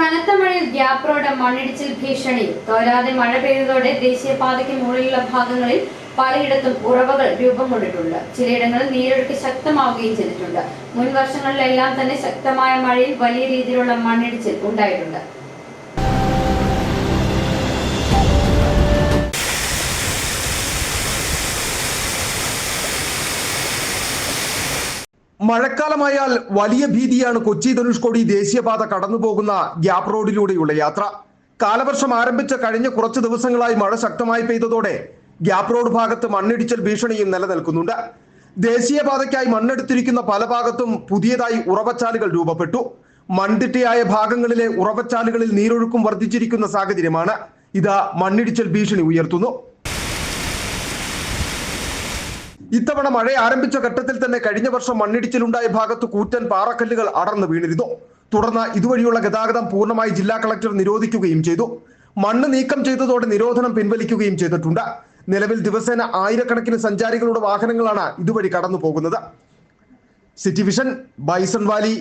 കനത്ത മഴയിൽ gap road മണ്ണിടിച്ചിൽ ഭീഷണി. തോരാതെ മഴ പെയ്തതോടെ ദേശീയപാതയ്ക്ക് മുകളിലുള്ള ഭാഗങ്ങളിൽ പലയിടത്തും ഉറവകൾ രൂപം കൊണ്ടിട്ടുണ്ട്. ചിലയിടങ്ങളിൽ നീരൊഴുക്ക് ശക്തമാവുകയും ചെയ്തിട്ടുണ്ട്. മുൻ വർഷങ്ങളിലെല്ലാം തന്നെ ശക്തമായ മഴയിൽ വലിയ രീതിയിലുള്ള മണ്ണിടിച്ചിൽ ഉണ്ടായിട്ടുണ്ട്. മഴക്കാലമായാൽ വലിയ ഭീതിയാണ് കൊച്ചി ധനുഷ്കോടി ദേശീയപാത കടന്നുപോകുന്ന ഗ്യാപ് റോഡിലൂടെയുള്ള യാത്ര. കാലവർഷം ആരംഭിച്ച കഴിഞ്ഞ കുറച്ച് ദിവസങ്ങളായി മഴ ശക്തമായി പെയ്തതോടെ ഗ്യാപ് റോഡ് ഭാഗത്ത് മണ്ണിടിച്ചൽ ഭീഷണിയും നിലനിൽക്കുന്നുണ്ട്. ദേശീയപാതയ്ക്കായി മണ്ണെടുത്തിരിക്കുന്ന പല ഭാഗത്തും പുതിയതായി ഉറവച്ചാലുകൾ രൂപപ്പെട്ടു. മൺതിട്ടയായ ഭാഗങ്ങളിലെ ഉറവച്ചാലുകളിൽ നീരൊഴുക്കും വർദ്ധിച്ചിരിക്കുന്ന സാഹചര്യമാണ് ഇത് മണ്ണിടിച്ചൽ ഭീഷണി ഉയർത്തുന്നു. ഇത്തവണ മഴ ആരംഭിച്ച ഘട്ടത്തിൽ തന്നെ കഴിഞ്ഞ വർഷം മണ്ണിടിച്ചിലുണ്ടായ ഭാഗത്ത് കൂറ്റൻ പാറക്കല്ലുകൾ അടർന്നു വീണിരുന്നു. തുടർന്ന് ഇതുവഴിയുള്ള ഗതാഗതം പൂർണ്ണമായി ജില്ലാ കളക്ടർ നിരോധിക്കുകയും ചെയ്തു. മണ്ണ് നീക്കം ചെയ്തതോടെ നിരോധനം പിൻവലിക്കുകയും ചെയ്തിട്ടുണ്ട്. നിലവിൽ ദിവസേന ആയിരക്കണക്കിന് സഞ്ചാരികളുടെ വാഹനങ്ങളാണ് ഇതുവഴി കടന്നു പോകുന്നത്. City vision, bison Valley.